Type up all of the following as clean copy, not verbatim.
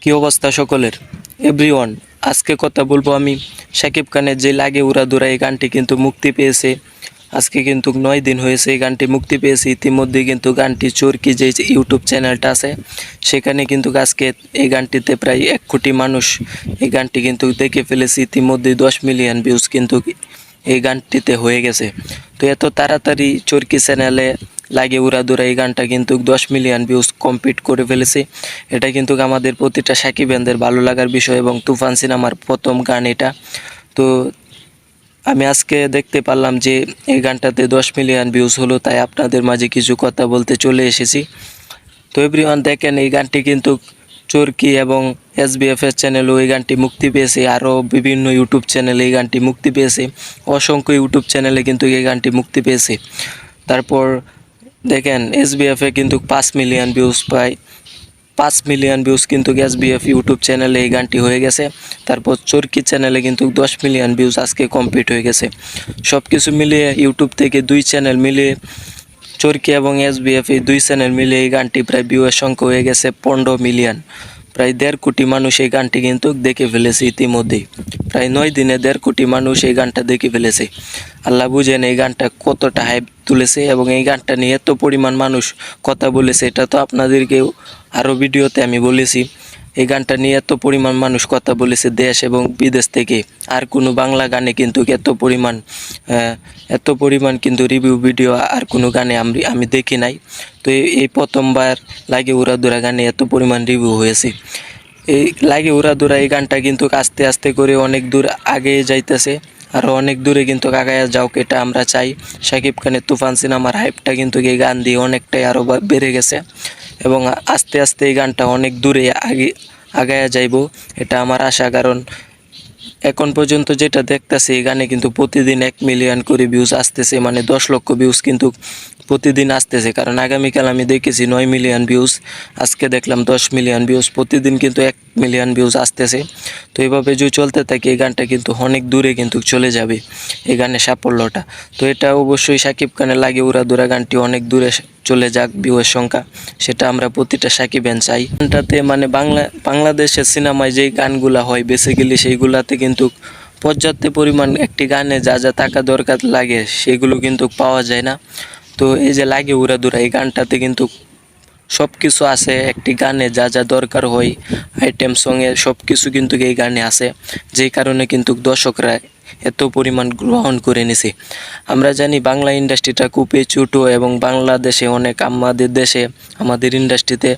কি অবস্থা সকলের? এভরিওয়ান, আজকে কথা বলবো আমি শাকিব খানের যে লাগে উড়াধুরা এই গানটি কিন্তু মুক্তি পেয়েছে। আজকে কিন্তু 9 দিন হয়েছে এই গানটি মুক্তি পেয়েছে। ইতিমধ্যে কিন্তু গানটি চরকি যে ইউটিউব চ্যানেলটা আছে সেখানে কিন্তু আজকে এই গানটিতে প্রায় 1 কোটি মানুষ এই গানটি কিন্তু দেখে ফেলেছে। ইতিমধ্যে 10 মিলিয়ন ভিউজ কিন্তু এই গানটিতে হয়ে গেছে। তো এত তাড়াতাড়ি চরকি চ্যানেলে লাগে উড়াধুরা এই গানটা কিন্তু 10 মিলিয়ন ভিউজ কমপ্লিট করে ফেলেছে। এটা কিন্তু আমাদের প্রতিটা সাকিবিয়ানদের ভালো লাগার বিষয় এবং তুফান সিনেমার প্রথম গান এটা। তো আমি আজকে দেখতে পারলাম যে এই গানটাতে 10 মিলিয়ন ভিউজ হলো, তাই আপনাদের মাঝে কিছু কথা বলতে চলে এসেছি। তো এভরিওয়ান, দেখেন এই গানটি কিন্তু চরকি এবং SBF এর চ্যানেলেও এই গানটি মুক্তি পেয়েছে। আরও বিভিন্ন ইউটিউব চ্যানেলে এই গানটি মুক্তি পেয়েছে। অসংখ্য ইউটিউব চ্যানেলে কিন্তু এই গানটি মুক্তি পেয়েছে। তারপর দেখেন SBF এ কিন্তু 5 মিলিয়ন ভিউজ পায়। 5 মিলিয়ন ভিউজ কিন্তু SBF ইউটিউব চ্যানেলে এই গানটি হয়ে গেছে। তারপর চরকি চ্যানেলে কিন্তু 10 মিলিয়ন ভিউজ আজকে কমপ্লিট হয়ে গেছে। সব কিছু মিলিয়ে ইউটিউব থেকে 2 চ্যানেল মিলিয়ে চরকি এবং SBF এই 2 চ্যানেল মিলিয়ে এই গানটি প্রায় ভিউয়ের সংখ্যা হয়ে গেছে 15 মিলিয়ন। প্রায় 1.5 কোটি মানুষ এই গানটি কিন্তু দেখে ফেলেছে ইতিমধ্যেই। প্রায় 9 দিনে 1.5 কোটি মানুষ এই গানটা দেখে ফেলেছে। আল্লাহ বুঝেন এই গানটা কতটা হাইপ তুলেছে এবং এই গানটা নিয়ে এত পরিমাণ মানুষ কথা বলেছে, এটা তো আপনাদেরকেও আরও ভিডিওতে আমি বলেছি। এই গানটা নিয়ে এত পরিমাণ মানুষ কথা বলেছে দেশ এবং বিদেশ থেকে। আর কোনো বাংলা গানে কিন্তু এত পরিমাণ কিন্তু রিভিউ ভিডিও আর কোনো গানে আমি দেখি নাই। তো এই প্রথমবার লাগে উড়াধুরা গানে এত পরিমাণ রিভিউ হয়েছে। এই লাগে উড়াধুরা এই গানটা কিন্তু আস্তে আস্তে করে অনেক দূর আগে যাইতেছে। আরও অনেক দূরে কিন্তু আগায়া যাওক, এটা আমরা চাই। শাকিব খানের তুফান সিনেমার হাইপটা কিন্তু এই গান দিয়ে অনেকটাই আরও বেড়ে গেছে এবং আস্তে আস্তে এই গানটা অনেক দূরে আগায়া যাইব, এটা আমার আশা। কারণ এখন পর্যন্ত যেটা দেখতেছি এই গানে কিন্তু প্রতিদিন 1 মিলিয়ন করে ভিউজ আসতেছে, মানে 10 লক্ষ ভিউজ কিন্তু প্রতিদিন আসতেছে। কারণ আগামীকাল আমি দেখেছি 9 মিলিয়ন ভিউজ, আজকে দেখলাম 10 মিলিয়ন ভিউজ, প্রতিদিন কিন্তু 1 মিলিয়ন ভিউজ আসতেছে। তো এইভাবে যদি চলতে থাকে এই গানটা কিন্তু অনেক দূরে কিন্তু চলে যাবে এই গানের সাফল্যটা। তো এটা অবশ্যই শাকিব খানের লাগে উড়াধুরা গানটি অনেক দূরে চলে যাক ভিউয়ের সংখ্যা, সেটা আমরা প্রতিটা সাকিবিয়ান চাই। গানটাতে মানে বাংলাদেশের সিনেমায় যেই গানগুলা হয় বেসিক্যালি সেইগুলাতে কিন্তু পর্যাপ্ত পরিমাণ একটি গানে যা যা টাকা দরকার লাগে সেগুলো কিন্তু পাওয়া যায় না। তো এই যে লাগে উড়াধুরা এই গানটাতে কিন্তু সব কিছু আছে, একটি গানে যা যা দরকার হয় আইটেম সঙ্গে সব কিছু কিন্তু এই গানে আছে, যেই কারণে কিন্তু দর্শকরা এত পরিমাণ গ্রহণ করে নিছে। আমরা জানি বাংলা ইন্ডাস্ট্রিটা খুবই ছোটো এবং বাংলাদেশে আমাদের দেশে আমাদের ইন্ডাস্ট্রিতে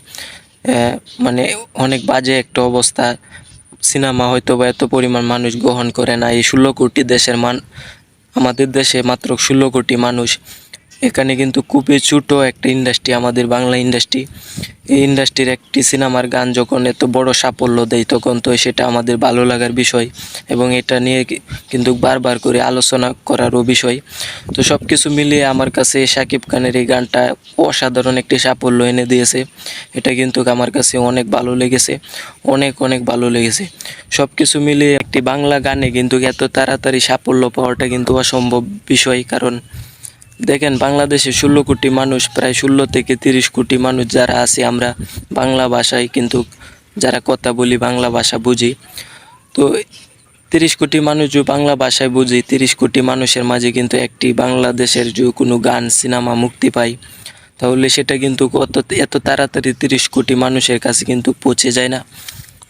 মানে অনেক বাজে একটা অবস্থা। সিনেমা হয়তো বা এত পরিমাণ মানুষ গ্রহণ করে না। এই 16 কোটি দেশের আমাদের দেশে মাত্র 16 কোটি মানুষ। এখানে কিন্তু খুবই ছোটো একটা ইন্ডাস্ট্রি আমাদের বাংলা ইন্ডাস্ট্রি। এই ইন্ডাস্ট্রির একটি সিনেমার গান যখন এত বড় সাফল্য দেয় তখন তো সেটা আমাদের ভালো লাগার বিষয় এবং এটা নিয়ে কিন্তু বারবার করে আলোচনা করারও বিষয়। তো সব কিছু মিলিয়ে আমার কাছে শাকিব খানের এই গানটা অসাধারণ একটি সাফল্য এনে দিয়েছে। এটা কিন্তু আমার কাছে অনেক ভালো লেগেছে, অনেক অনেক ভালো লেগেছে। সব কিছু মিলিয়ে একটি বাংলা গানে কিন্তু এত তাড়াতাড়ি সাফল্য পাওয়াটা কিন্তু অসম্ভব বিষয়। কারণ দেখেন বাংলাদেশে 16 কোটি মানুষ, প্রায় 16 থেকে 30 কোটি মানুষ যারা আছে আমরা বাংলা ভাষায় কিন্তু যারা কথা বলি বাংলা ভাষা বুঝি। তো 30 কোটি মানুষ যে বাংলা ভাষায় বুঝি, 30 কোটি মানুষের মাঝে কিন্তু একটি বাংলাদেশের যে কোনো গান সিনেমা মুক্তি পায় তাহলে সেটা কিন্তু এত তাড়াতাড়ি 30 কোটি মানুষের কাছে কিন্তু পৌঁছে যায় না।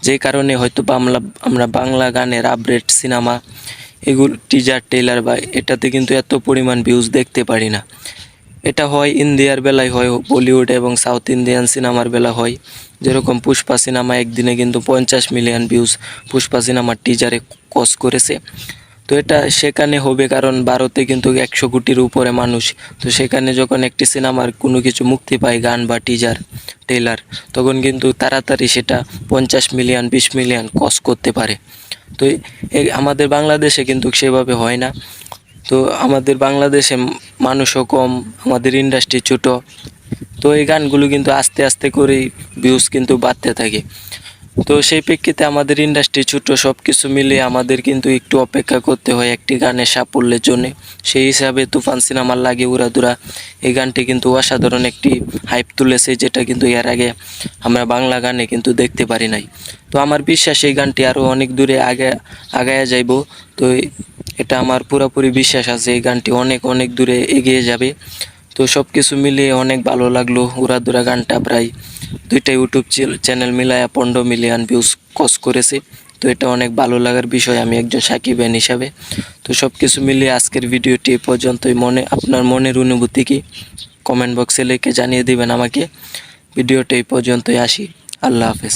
যে কারণে হয়তো আমরা বাংলা গানের আপডেট সিনেমা এগুলো টিজার টেইলার বা এটাতে কিন্তু এত পরিমাণ ভিউজ দেখতে পারি না। এটা হয় ইন্ডিয়ার বেলায় হয়, বলিউড এবং সাউথ ইন্ডিয়ান সিনেমার বেলা হয়। যেরকম পুষ্পা সিনেমা একদিনে কিন্তু 50 মিলিয়ন ভিউজ পুষ্পা সিনেমার টিজারে ক্রস করেছে। তো এটা সেখানে হবে কারণ ভারতে কিন্তু 100 কোটির উপরে মানুষ। তো সেখানে যখন একটি সিনেমার কোনো কিছু মুক্তি পায় গান বা টিজার টেইলার তখন কিন্তু তাড়াতাড়ি সেটা 50 মিলিয়ন 20 মিলিয়ন ক্রস করতে পারে। তো আমাদের বাংলাদেশে কিন্তু সেভাবে হয় না। তো আমাদের বাংলাদেশে মানুষও কম, আমাদের ইন্ডাস্ট্রি ছোটো। তো এই গানগুলো কিন্তু আস্তে আস্তে করেই ভিউজ কিন্তু বাড়তে থাকে। তো সেই প্রেক্ষিতে আমাদের ইন্ডাস্ট্রি ছোট সব কিছু মিলিয়ে আমাদের কিন্তু একটু অপেক্ষা করতে হয় একটি গানের সাফল্যের জন্য। সেই হিসাবে তুফান সিনেমার লাগে উড়াদুরা এই গানটি কিন্তু অসাধারণ একটি হাইপ তুলেছে, যেটা কিন্তু এর আগে আমরা বাংলা গানে কিন্তু দেখতে পারি নাই। তো আমার বিশ্বাস এই গানটি আরও অনেক দূরে আগায়া যাইব। তো এটা আমার পুরোপুরি বিশ্বাস আছে এই গানটি অনেক অনেক দূরে এগিয়ে যাবে। তো সব কিছু মিলিয়ে অনেক ভালো লাগলো। উড়াদুরা গানটা প্রায় দুইটা ইউটিউব চ্যানেল মিলায়া 15 মিলিয়ন ভিউজ ক্রস করেছে। তো এটা অনেক ভালো লাগার বিষয় আমি একজন সাকিব ফ্যান হিসাবে। তো সব কিছু মিলিয়ে আজকের ভিডিওটি এ পর্যন্তই। আপনার মনের অনুভূতি কি কমেন্ট বক্সে লিখে জানিয়ে দিবেন আমাকে। ভিডিওটা এই পর্যন্তই, আসি। আল্লাহ হাফেজ।